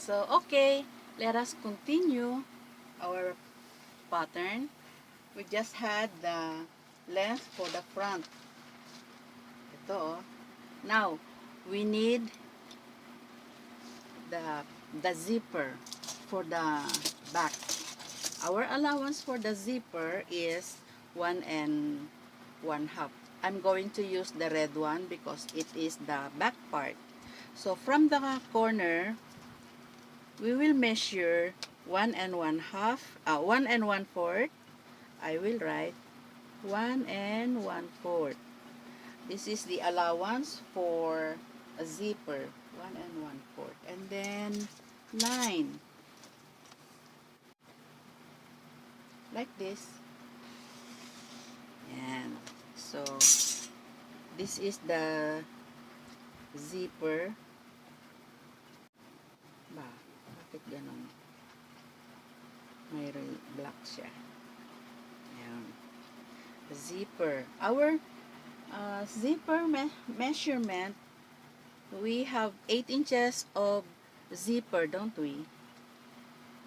So, okay, let us continue our pattern. We just had the length for the front. Ito, oh. Now, we need the zipper for the back. Our allowance for the zipper is 1 1/2. I'm going to use the red one because it is the back part. So, from the corner, we will measure 1 1/4. I will write 1 1/4. This is the allowance for a zipper. 1 1/4. And then line. Like this. And so, this is the zipper. Ba, bakit ganun? May black siya. Ayan. The zipper. Our zipper measurement, we have 8 inches of zipper, don't we?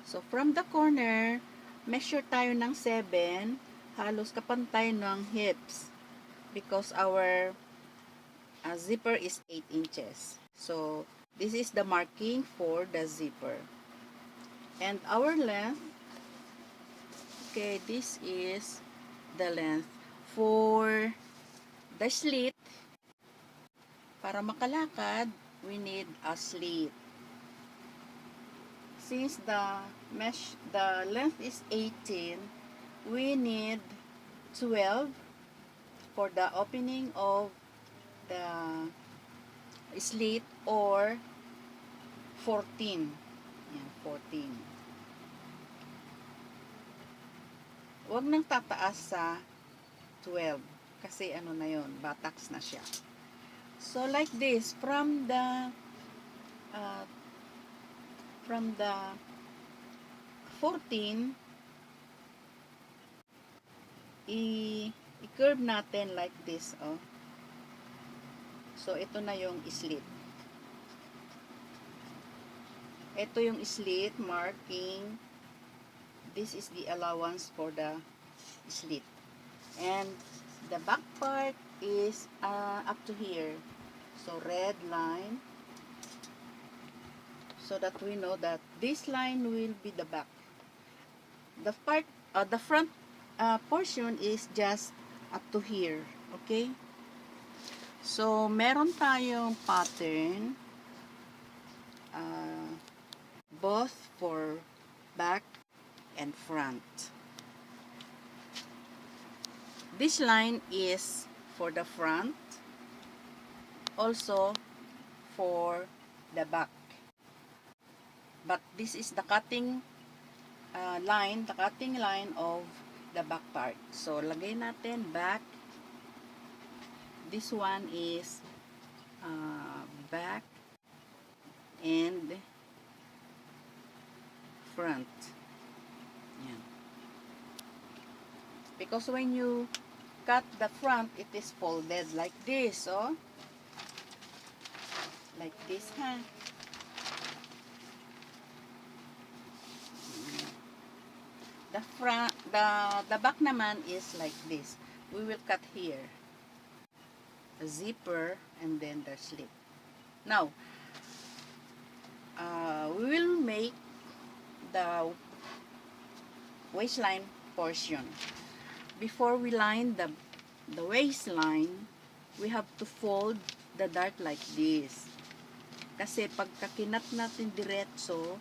So, from the corner, measure tayo ng 7, halos kapantay ng hips because our zipper is 8 inches. So, this is the marking for the zipper. And our length, okay, this is the length for the slit. Para makalakad, we need a slit. Since the length is 18, we need 12 for the opening of the slit, or 14. Yan, 14. Huwag nang tataas sa 12 kasi ano na yon, bataks na siya. So like this, from the 14, i-curve natin like this, oh. So ito na yung slit. Ito yung slit marking. This is the allowance for the slit. And the back part is up to here. So red line. So that we know that this line will be the back. The front portion is just up to here. Okay? So, meron tayong pattern both for back and front. This line is for the front, also for the back. But this is the cutting line of the back part. So, lagay natin back. This one is back and front. Yan. Because when you cut the front, it is folded like this, oh. Like this, ha. The front, the back naman is like this. We will cut here a zipper and then the slit. Now, we will make the waistline portion. Before we line the waistline, we have to fold the dart like this. Kasi pagka kinat natin diretso,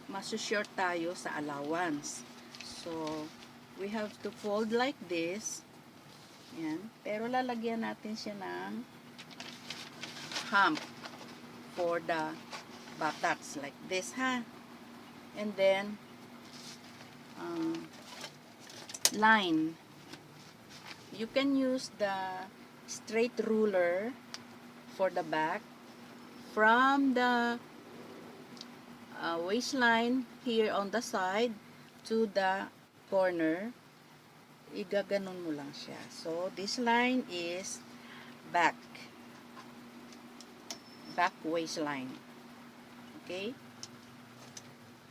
masusure tayo sa allowance. So, we have to fold like this. Yan. Pero lalagyan natin siya ng hump for the buttocks like this, ha. And then line. You can use the straight ruler for the back from the waistline here on the side to the corner. Igaganon mo lang siya. So, this line is back waistline. Okay?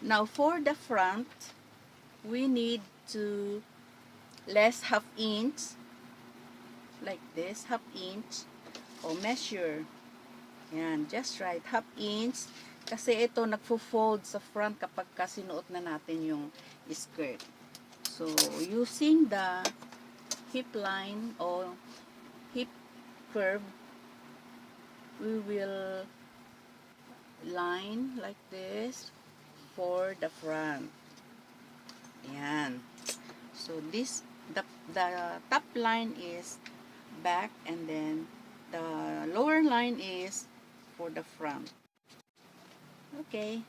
Now, for the front, we need to less half inch, like this, half inch, o measure. Yan, just right, half inch. Kasi ito, nagfo-fold sa front kapag sinuot na natin yung skirt. So, using the hip line o hip curve, we will line like this for the front. Yan. So, the top line is back, and then the lower line is for the front. Okay.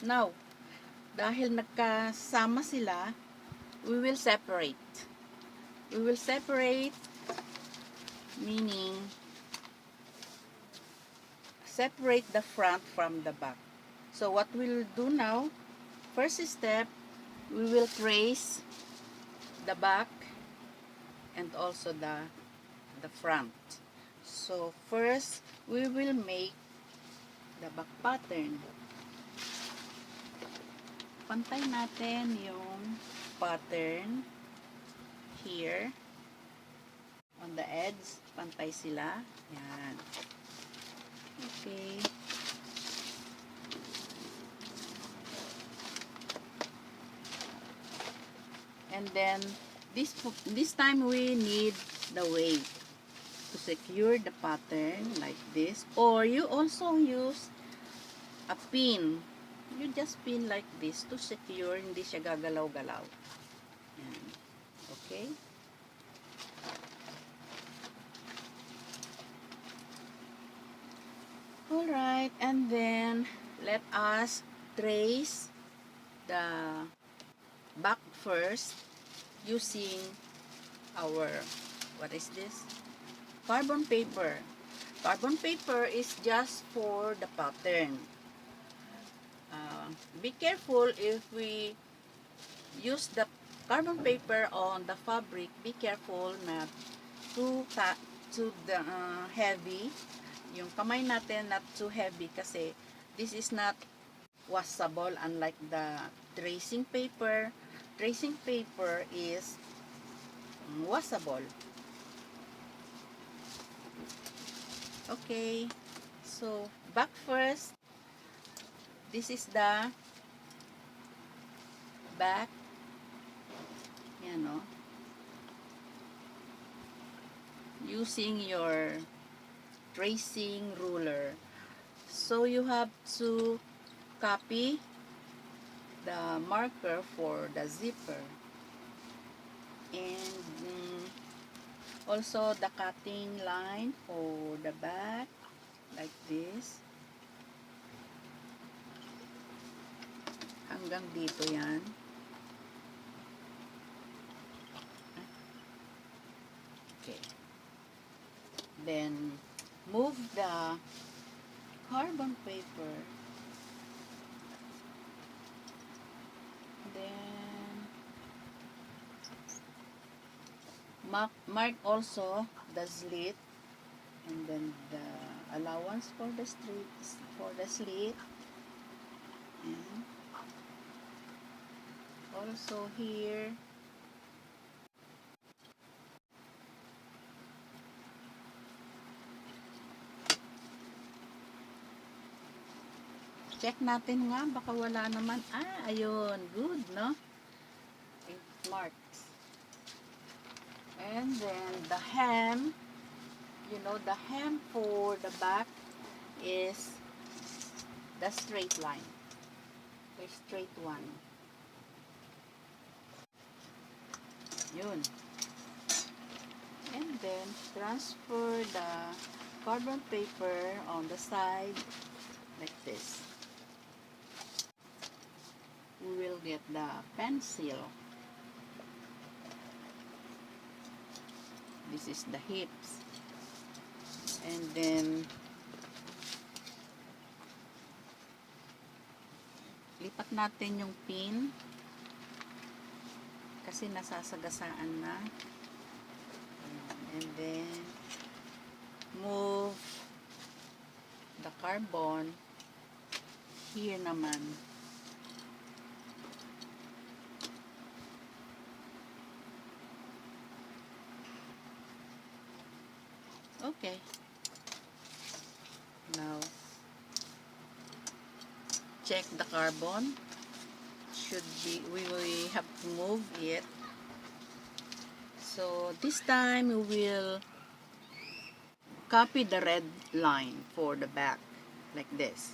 Now, dahil nagkasama sila, we will separate. We will separate, meaning separate the front from the back. So what we'll do now, first step, we will trace the back and also the front. So first, we will make the back pattern. Pantay natin yung pattern here on the edge. Pantay sila. Yan. Okay. And then this time we need the weight to secure the pattern like this, or you also use a pin. You just pin like this to secure, hindi siya gagalaw-galaw. Yan. Okay? Alright, and then let us trace the back first using our, what is this? Carbon paper. Carbon paper is just for the pattern. Be careful if we use the carbon paper on the fabric. Be careful not too heavy. Yung kamay natin not too heavy kasi this is not washable, unlike the tracing paper. Tracing paper is washable. Okay, so back first. This is the back. Yan, no? Using your tracing ruler. So you have to copy the marker for the zipper. And also the cutting line for the back, like this. Hanggang dito yan. Okay. Then, move the carbon paper. Then, mark also the slit, and then the allowance for the slit. And also here, check natin nga, baka wala naman. Ayun, good, no? It marks. And then the hem, you know, the hem for the back is the straight line, the straight one. Yun. And then transfer the carbon paper on the side like this. We will get the pencil. This is the hips. And then lipat natin yung pin kasi nasasagasaan na. And then move the carbon here naman Okay. Now, check the carbon. Should be, we have to move it. So, this time, we will copy the red line for the back. Like this.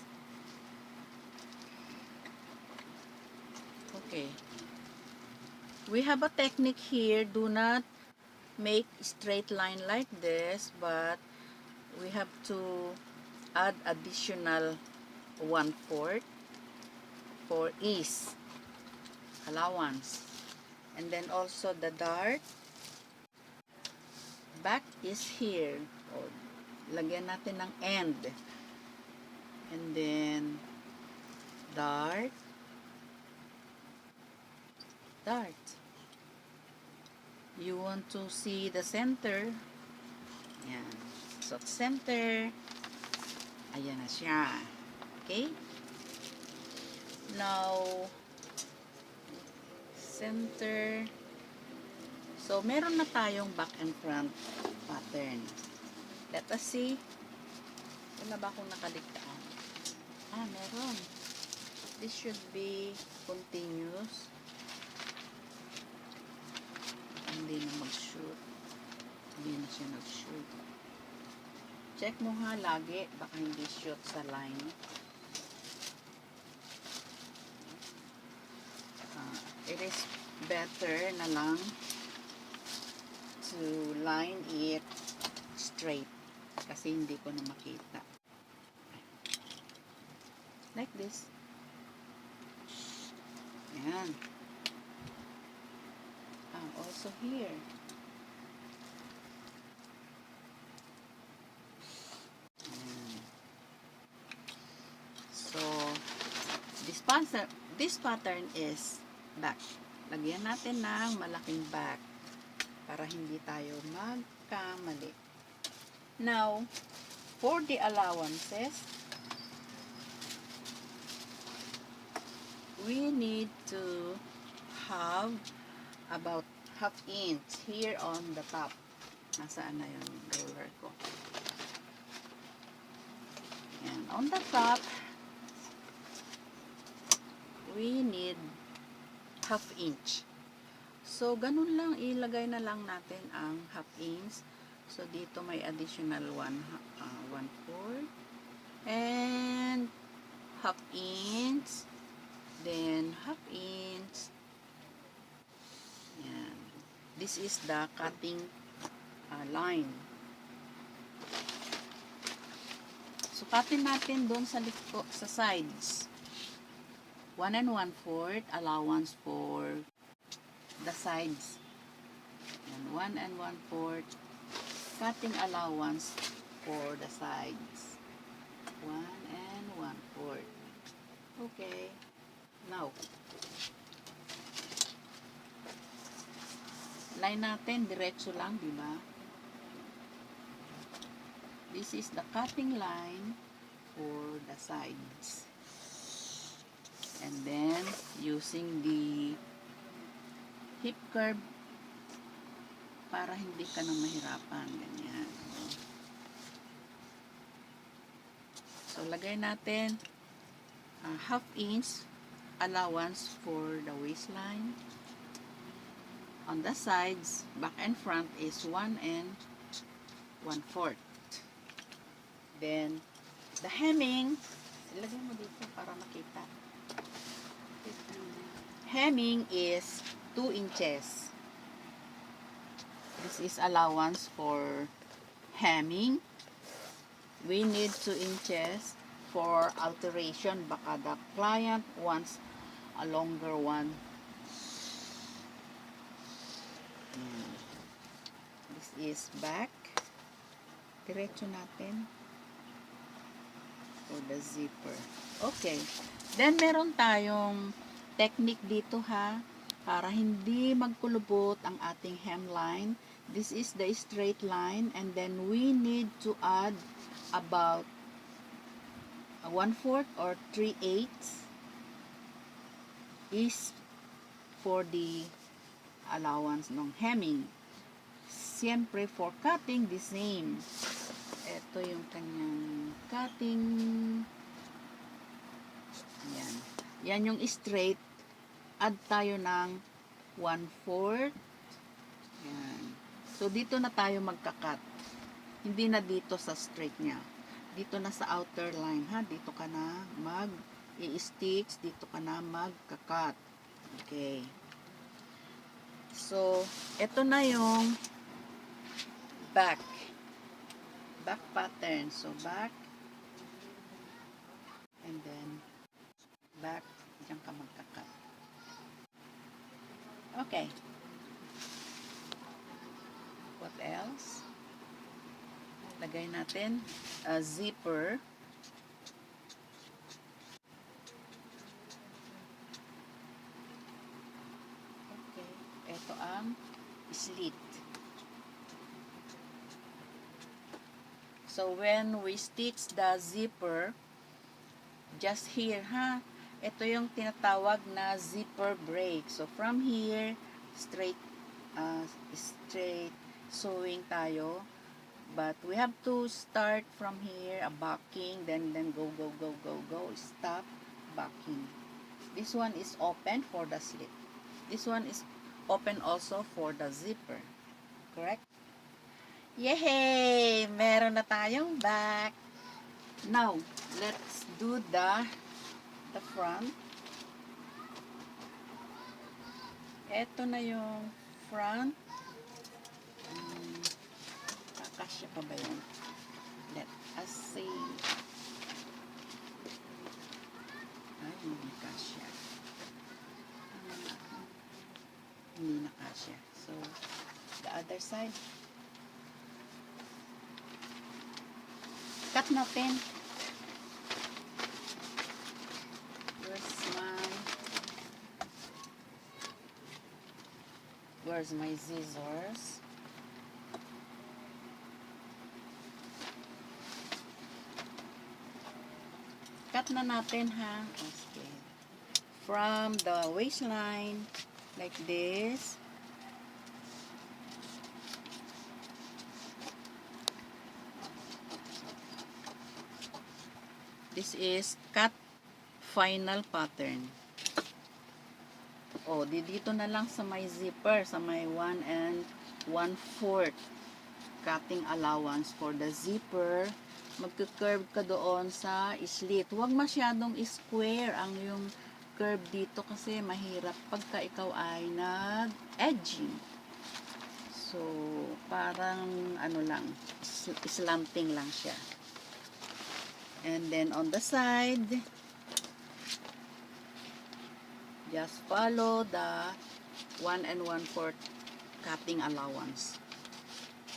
Okay. We have a technique here. Do not make straight line like this, but we have to add additional 1/4 for ease, allowance. And then also the dart back is here. O, lagyan natin ng end. And then dart, dart. You want to see the center. Yan. So, center. Ayan na siya. Okay? Now, center. So, meron na tayong back and front pattern. Let us see. Wala ba akong nakaligtaan? Meron. This should be continuous. Hindi na mag-shoot. Hindi na siya nag-shoot. Check mo ha lagi. Baka hindi shoot sa line. It is better na lang to line it straight. Kasi hindi ko na makita. Like this. Yan. Also here. So, this pattern is back. Lagyan natin ng malaking back para hindi tayo magkamali. Now, for the allowances, we need to have about 1/2 inch here on the top. Nasaan na yung roller ko? And on the top, we need 1/2 inch. So, ganun lang, ilagay na lang natin ang 1/2 inch. So, dito may additional 1/4 and 1/2 inch, then 1/2 inch. Yan. This is the cutting line. So, cutting natin doon sa likod, sa sides. 1 1/4 allowance for the sides. And 1 1/4 cutting allowance for the sides. 1 1/4. Okay. Now, line natin, diretso lang, di ba? This is the cutting line for the sides. And then, using the hip curve para hindi ka na mahirapan. Ganyan. So, lagay natin 1/2 inch allowance for the waistline. On the sides, back and front is 1 1/4. Then, the hemming, ilagay mo dito para makita. Hemming is 2 inches. This is allowance for hemming. We need 2 inches for alteration. Baka the client wants a longer one. This is back. Diretso natin. For the zipper. Okay. Then, meron tayong technique dito ha. Para hindi magkulubot ang ating hemline. This is the straight line. And then, we need to add about 1/4 or 3/8 is for the allowance ng hemming. Siyempre, for cutting, the same. ito yung kanyang cutting. Ayan. Yan yung straight. Add tayo ng 1/4. Ayan. So, dito na tayo magka-cut. Hindi na dito sa straight niya. Dito na sa outer line, ha? Dito ka na mag-i-stitch. Dito ka na magka-cut. Okay. So, ito na yung back. Back pattern. So, back. And then, back. Diyan ka magka-cut. Okay. What else? Lagay natin a zipper. Okay. Ito ang slit. So, when we stitch the zipper, just here, ha? Ito yung tinatawag na zipper break. So, from here, straight sewing tayo. But, we have to start from here, a backing, then go, stop, backing. This one is open for the slit. This one is open also for the zipper. Correct? Yay! Meron na tayong back. Now, let's do the front. Ito na yung front. Kakasya pa ba yun? Let us see. Ay, hindi kasya. Hindi na kasya. So, the other side. Cut natin. Where's my scissors? Cut na natin, ha? Okay. From the waistline, like this. This is cut final pattern. Oh, dito na lang sa may zipper, sa may 1 1/4 cutting allowance for the zipper. Magka-curve ka doon sa slit. Huwag masyadong square ang yung curve dito kasi mahirap pagka ikaw ay nag-edging. So, parang ano lang, slanting lang siya. And then on the side, just follow the 1 1/4 cutting allowance.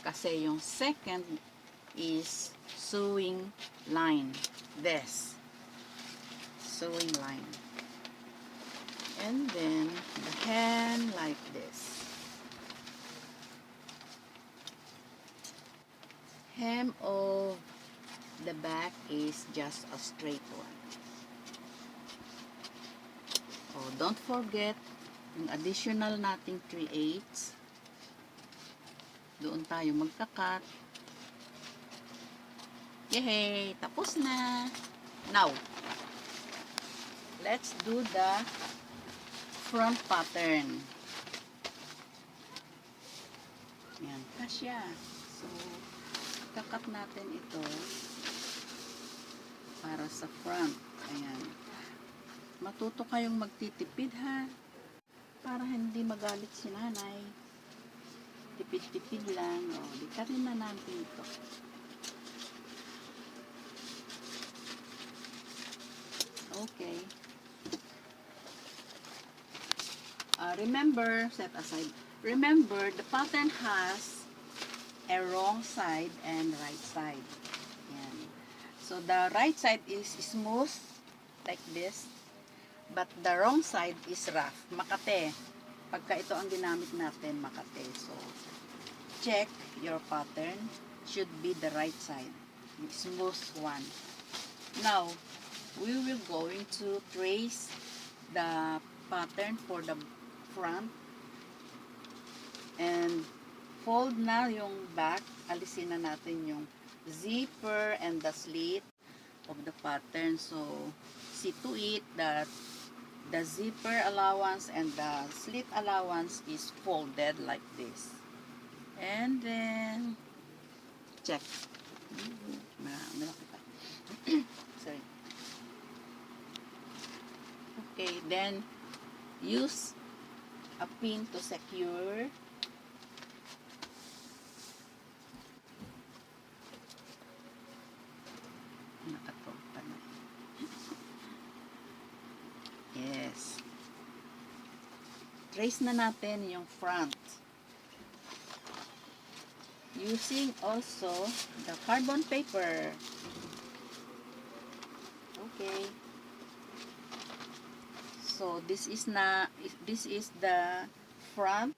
Kasi yung second is sewing line. This. Sewing line. And then the hem like this. Hem of the back is just a straight one. Oh, don't forget yung additional nating 3/8. Doon tayo magka-cut. Yay! Tapos na. Now, let's do the front pattern. Yan, kasya. So, kakat natin ito para sa front. Ayan. Matuto kayong magtitipid, ha? Para hindi magalit si nanay. Tipid-tipid lang. O, dikatin na natin ito. Okay. Remember, set aside. Remember, the pattern has a wrong side and right side. Yan. So, the right side is smooth, like this. But the wrong side is rough, makate. Pagka ito ang ginamit natin, makate. So, check your pattern. Should be the right side. The smooth one. Now, we will going to trace the pattern for the front. And fold na yung back. Alisin na natin yung zipper and the slit of the pattern. So, see to it that the zipper allowance and the slit allowance is folded like this. And then, check. Sorry. Okay, then use a pin to secure. Nakatopa na. Yes. Trace na natin yung front. Using also the carbon paper. Okay. So this is the front.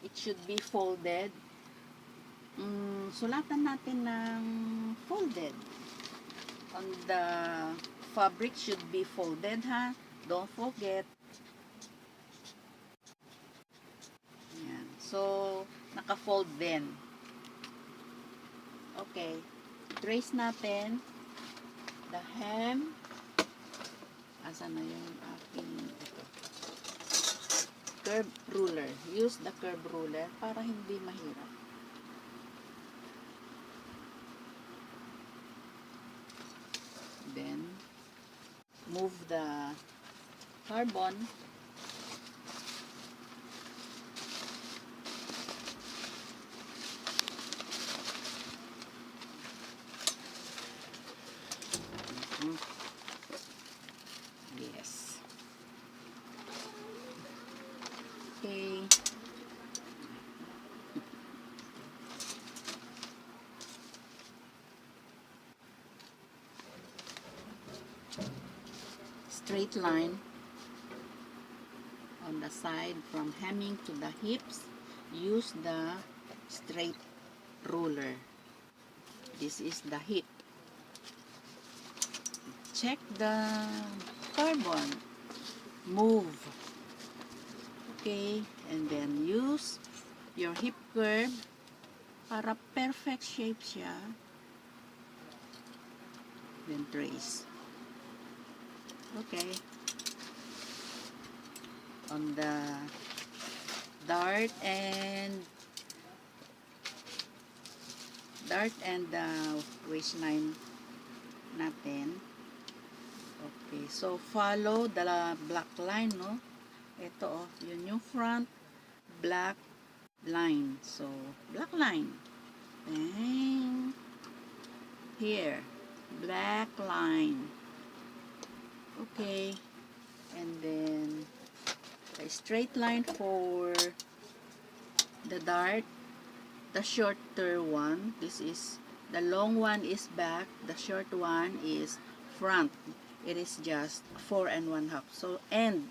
It should be folded. Sulatan natin ng folded. On the fabric should be folded, ha? Don't forget. Yan. So naka-fold din. Okay. Trace natin the hem. Asan na yung aking ito? Curve ruler. Use the curve ruler para hindi mahirap. Then, move the carbon. Yes. Okay. Straight line on the side from hemming to the hips. Use the straight ruler. This is the hip. Check the carbon. Move. Okay, and then use your hip curve para perfect shape siya. Then trace. Okay. On the dart and the waistline natin. Okay, so follow the black line, no? Ito, yun yung front black line. So, black line. Then, here, black line. Okay, and then a straight line for the dart, the shorter one. This is, the long one is back, the short one is front. It is just 4 1/2. So, end.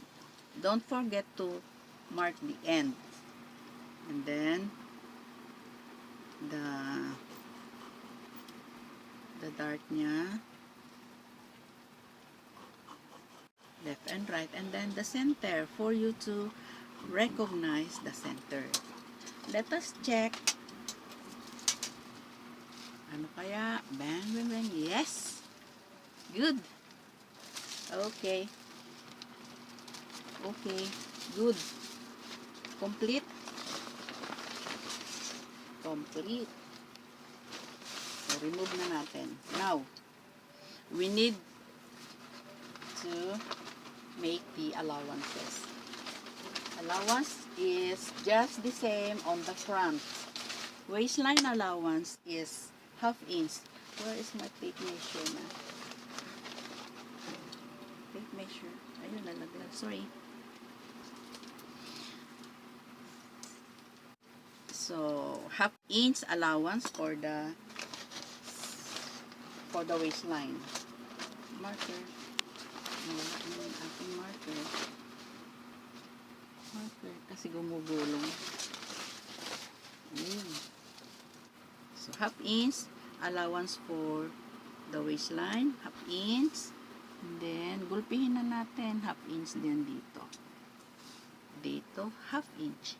Don't forget to mark the end. And then, the dart niya, left and right, and then the center for you to recognize the center. Let us check. Ano kaya? Bang, bang, bang. Yes! Good! Okay. Okay. Good. Complete. Complete. So, remove na natin. Now, we need to make the allowances. Allowance is just the same on the front. Waistline allowance is 1/2 inch. Where is my tape measure na? Tape measure. Ayun, nalaglag. Sorry. So, 1/2 inch allowance for the waistline. Marker. Yung ating marker. Marker. Kasi gumugulong. So, 1/2 inch allowance for the waistline. 1/2 inch. And then, gulpihin na natin. 1/2 inch din dito. Dito, 1/2 inch.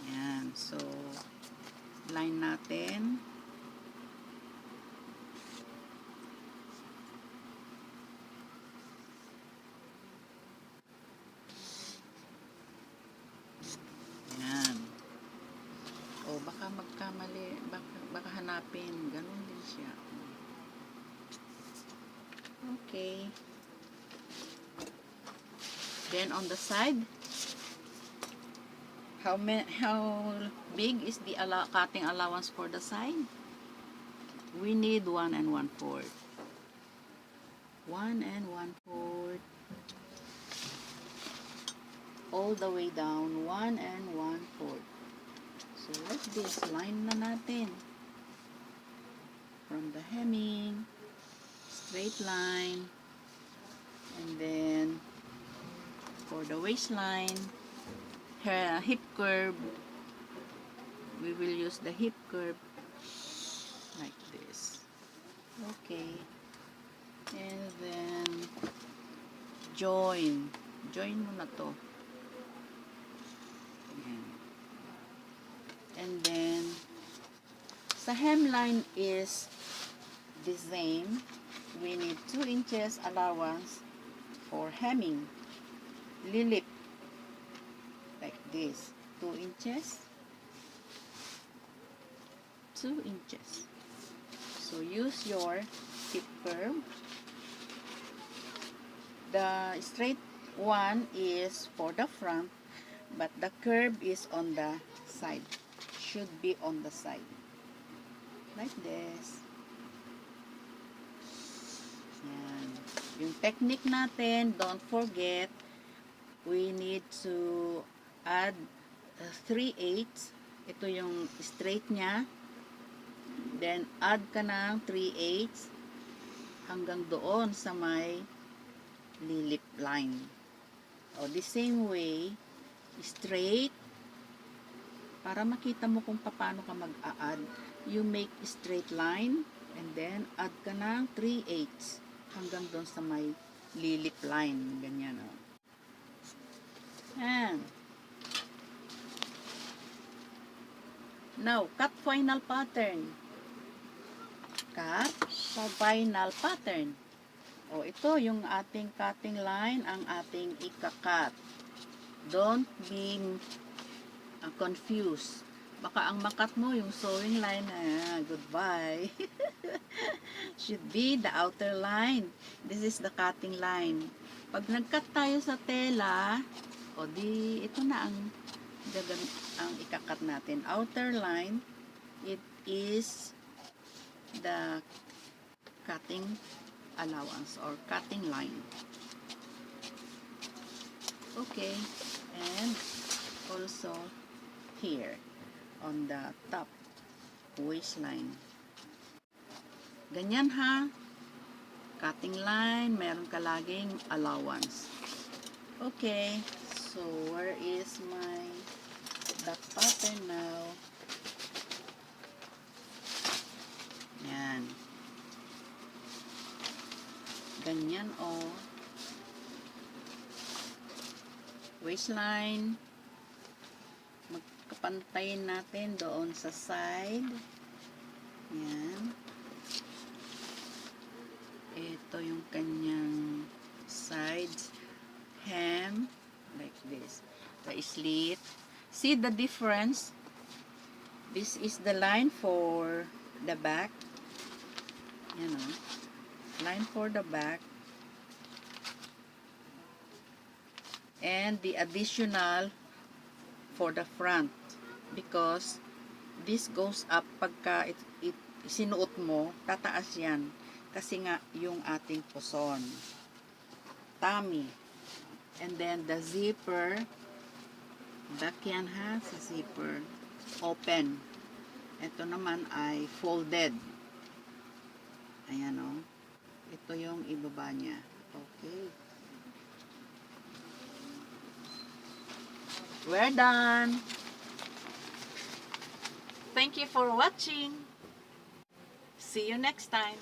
Yan. So, line natin. hanapin. Ganun din siya. Okay. Then on the side, how big is the cutting allowance for the side? We need 1 1/4. 1 1/4. All the way down, 1 1/4. So like this, line na natin. From the hemming, straight line, and then for the waistline, her hip curve, we will use the hip curve like this. Okay. And then join mo na to. Ayan. And then sa hemline is the same. We need 2 inches allowance for hemming. Lilip like this, 2 inches, 2 inches. So use your hip curve. The straight one is for the front, but the curve is on the side. Should be on the side. Like this. Yan. Yung technique natin, don't forget, we need to add 3/8. Ito yung straight niya. Then, add ka ng 3/8 hanggang doon sa may lilip line. O, the same way, straight. Para makita mo kung paano ka mag-a-add, you make straight line and then add ka ng 3/8 hanggang doon sa may lilip line. Ganyan, o. And now, cut final pattern. Cut final pattern. O, ito yung ating cutting line, ang ating ika-cut. Don't be confused. Baka ang makat mo yung sewing line, goodbye. Should be the outer line. This is the cutting line. Pag nag-cut tayo sa tela, o di, ito na ang ika-cut natin. Outer line, it is the cutting allowance or cutting line. Okay, and also here on the top waistline. Ganyan ha. Cutting line, meron ka laging allowance. Okay, so where is my back pattern now? Yan. Ganyan o. Waistline. Magkapantayin natin doon sa side. Yan. Ito yung kanyang sides. Hem. Like this. The slit. See the difference? This is the line for the back. You know. Line for the back. And the additional for the front. Because this goes up pagka sinuot mo, tataas yan. Kasi nga yung ating puson. Tummy. And then the zipper, back yan ha, sa zipper. Open. Ito naman ay folded. Ayan o. Ito yung ibaba niya. Okay. We're done. Thank you for watching. See you next time.